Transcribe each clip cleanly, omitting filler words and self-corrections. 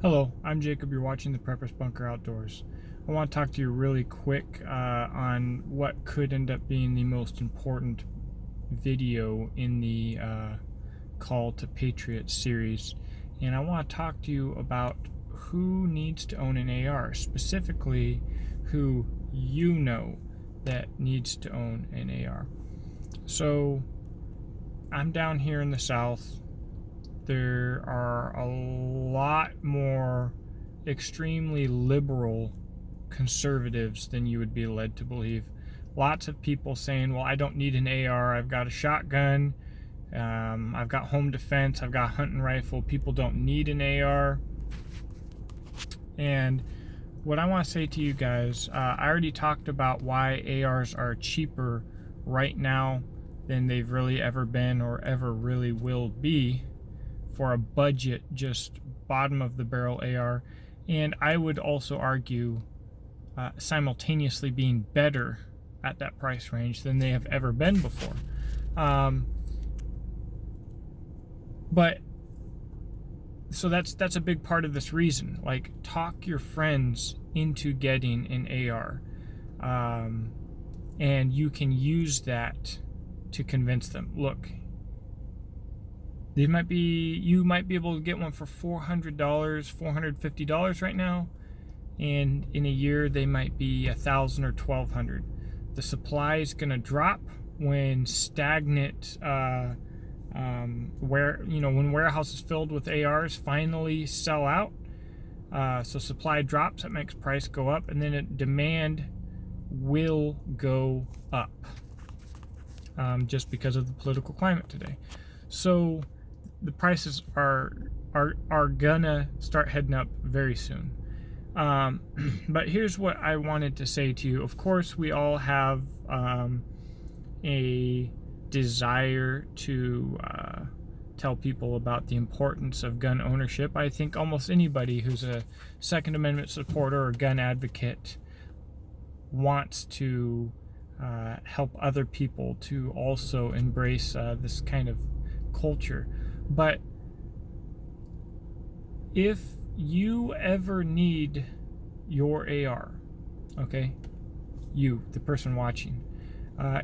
Hello, I'm Jacob. You're watching the Prepper's Bunker Outdoors. I want to talk to you really quick on what could end up being the most important video in the Call to Patriot series. And I want to talk to you about who needs to own an AR, specifically who you know that needs to own an AR. So, I'm down here in the South. There are a lot more extremely liberal conservatives than you would be led to believe. Lots of people saying, well, I don't need an AR, I've got a shotgun, I've got home defense, I've got a hunting rifle, people don't need an AR. And what I want to say to you guys, I already talked about why ARs are cheaper right now than they've really ever been or ever really will be for a budget, just bottom of the barrel AR. And I would also argue simultaneously being better at that price range than they have ever been before. But so that's a big part of this reason. Like, talk your friends into getting an AR, and you can use that to convince them. Look, you might be able to get one for $400, $450 right now, and in a year they might be $1,000 or $1,200. The supply is going to drop when stagnant, when warehouses filled with ARs finally sell out. So supply drops, that makes price go up, and then demand will go up, just because of the political climate today. So the prices are gonna start heading up very soon. But here's what I wanted to say to you. Of course, we all have a desire to tell people about the importance of gun ownership. I think almost anybody who's a Second Amendment supporter or gun advocate wants to help other people to also embrace this kind of culture. But if you ever need your AR, okay, you, the person watching,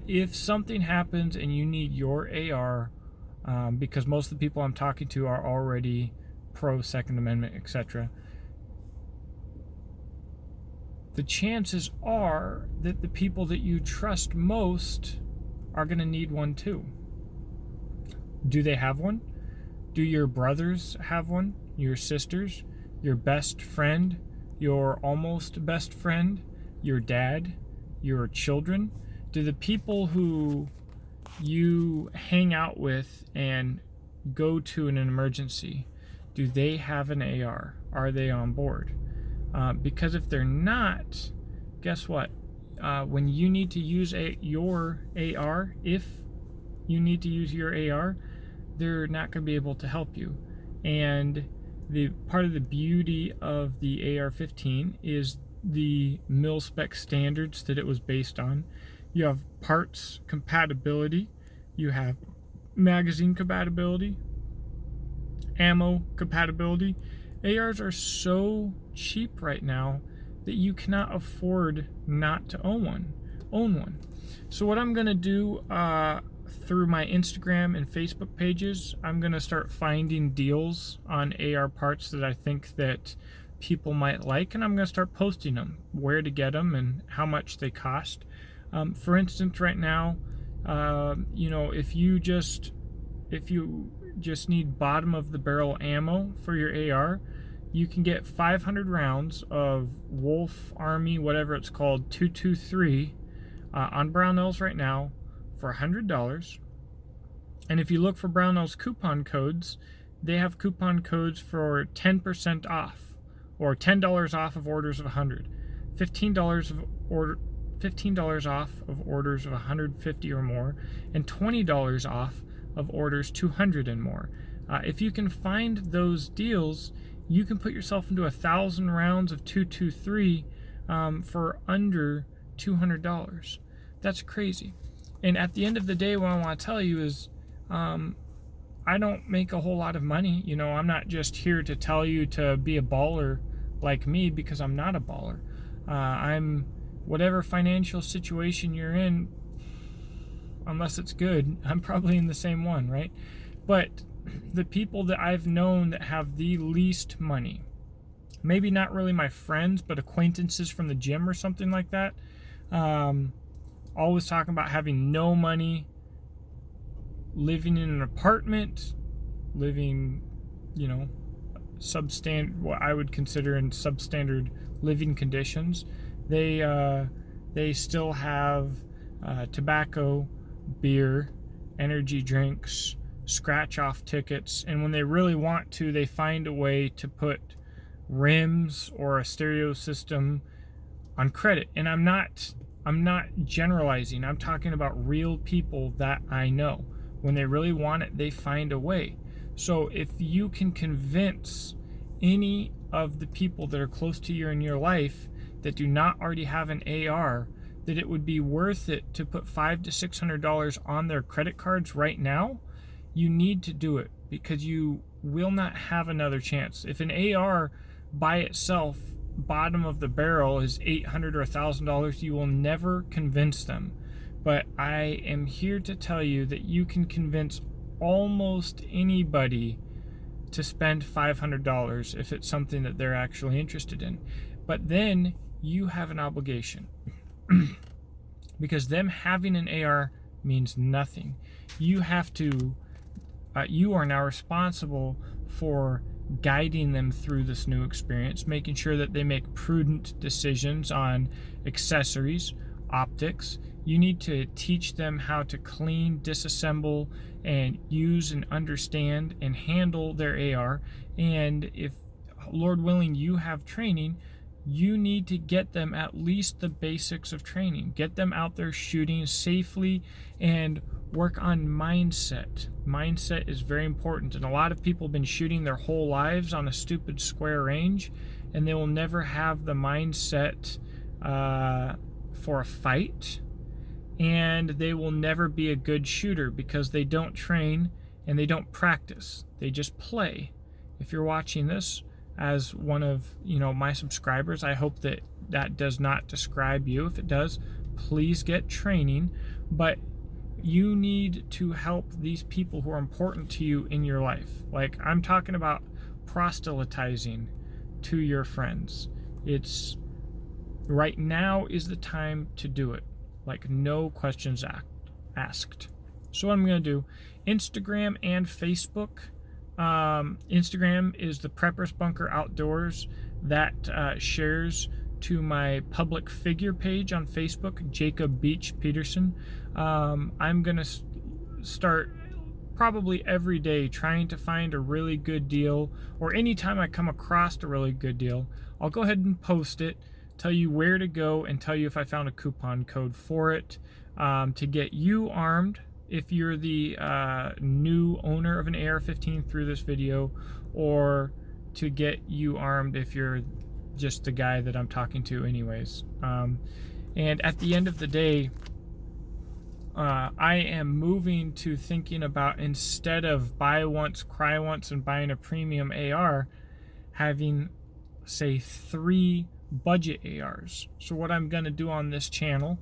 if something happens and you need your AR, because most of the people I'm talking to are already pro Second Amendment, etc., the chances are that the people that you trust most are going to need one too. Do they have one? Do your brothers have one? Your sisters? Your best friend? Your almost best friend? Your dad? Your children? Do the people who you hang out with and go to in an emergency, do they have an AR? Are they on board? Because if they're not, guess what? When you need to use your AR, if you need to use your AR, they're not going to be able to help you. And the part of the beauty of the Ar-15 is the mil-spec standards that it was based on. You have parts compatibility, you have magazine compatibility, ammo compatibility. ARs are so cheap right now that you cannot afford not to own one. So what I'm going to do through my Instagram and Facebook pages, I'm going to start finding deals on AR parts that I think that people might like, and I'm going to start posting them, where to get them and how much they cost. For instance, right now, if you just need bottom of the barrel ammo for your AR, you can get 500 rounds of Wolf Army, whatever it's called, 223 on Brownells right now for $100. And if you look for Brownells coupon codes, they have coupon codes for 10% off, or $10 off of orders of 100, $15 off of orders of 150 or more, and $20 off of orders 200 and more. If you can find those deals, you can put yourself into 1,000 rounds of 223 for under $200. That's crazy. And at the end of the day, what I want to tell you is, I don't make a whole lot of money. You know, I'm not just here to tell you to be a baller like me, because I'm not a baller. I'm whatever financial situation you're in, unless it's good, I'm probably in the same one, right? But the people that I've known that have the least money, maybe not really my friends, but acquaintances from the gym or something like that, always talking about having no money, living in an apartment, living, you know, what I would consider in substandard living conditions. They still have tobacco, beer, energy drinks, scratch off tickets, and when they really want to, they find a way to put rims or a stereo system on credit. And I'm not generalizing. I'm talking about real people that I know. When they really want it, they find a way. So if you can convince any of the people that are close to you in your life that do not already have an AR that it would be worth it to put $500 to $600 on their credit cards right now, you need to do it, because you will not have another chance. If an AR by itself, bottom of the barrel, is $800 or $1,000, you will never convince them. But I am here to tell you that you can convince almost anybody to spend $500 if it's something that they're actually interested in. But then you have an obligation because them having an AR means nothing. You have to, you are now responsible for guiding them through this new experience, making sure that they make prudent decisions on accessories, optics. You need to teach them how to clean, disassemble, and use and understand and handle their AR. And if, Lord willing, you have training, you need to get them at least the basics of training. Get them out there shooting safely and work on mindset. Mindset is very important. And a lot of people have been shooting their whole lives on a stupid square range, and they will never have the mindset for a fight. And they will never be a good shooter because they don't train and they don't practice. They just play. If you're watching this as one of, you know, my subscribers, I hope that that does not describe you. If it does, please get training. But you need to help these people who are important to you in your life. Like, I'm talking about proselytizing to your friends. It's right now is the time to do it. Like, no questions asked. So what I'm going to do, Instagram and Facebook. Instagram is the Preppers Bunker Outdoors. That shares to my public figure page on Facebook, Jacob Beach Peterson. I'm going to start probably every day trying to find a really good deal, or anytime I come across a really good deal, I'll go ahead and post it, tell you where to go, and tell you if I found a coupon code for it, to get you armed if you're the new owner of an AR-15 through this video, or to get you armed if you're just the guy that I'm talking to anyways. And at the end of the day, I am moving to thinking about, instead of buy once, cry once, and buying a premium AR, having, say, 3 budget ARs. So what I'm going to do on this channel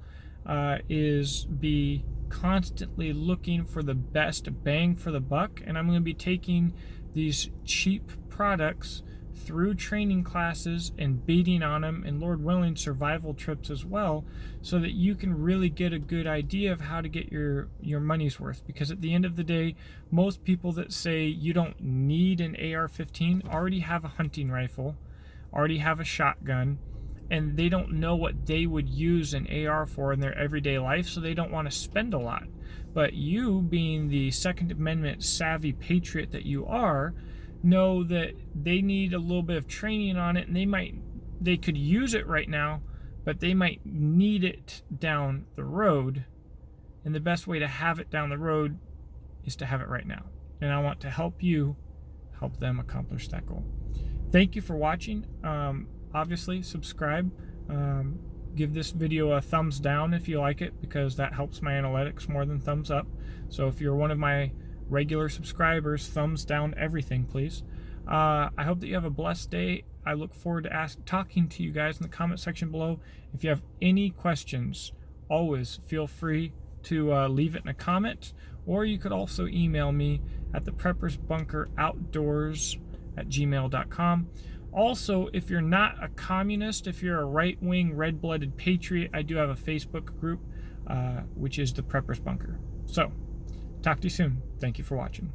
is be constantly looking for the best bang for the buck, and I'm going to be taking these cheap products through training classes and beating on them, and Lord willing, survival trips as well, so that you can really get a good idea of how to get your money's worth. Because at the end of the day, most people that say you don't need an AR-15 already have a hunting rifle, already have a shotgun, and they don't know what they would use an AR for in their everyday life, so they don't want to spend a lot. But you, being the Second Amendment savvy patriot that you are, know that they need a little bit of training on it, and they could use it right now, but they might need it down the road. And the best way to have it down the road is to have it right now. And I want to help you help them accomplish that goal. Thank you for watching. Obviously, subscribe. Give this video a thumbs down if you like it, because that helps my analytics more than thumbs up. So if you're one of my Regular subscribers, thumbs down everything, please. I hope that you have a blessed day. I look forward to talking to you guys in the comment section below. If you have any questions, always feel free to leave it in a comment, or you could also email me at thepreppersbunkeroutdoors@gmail.com. Also, if you're not a communist, if you're a right-wing, red-blooded patriot, I do have a Facebook group, which is the Preppers Bunker. So, talk to you soon. Thank you for watching.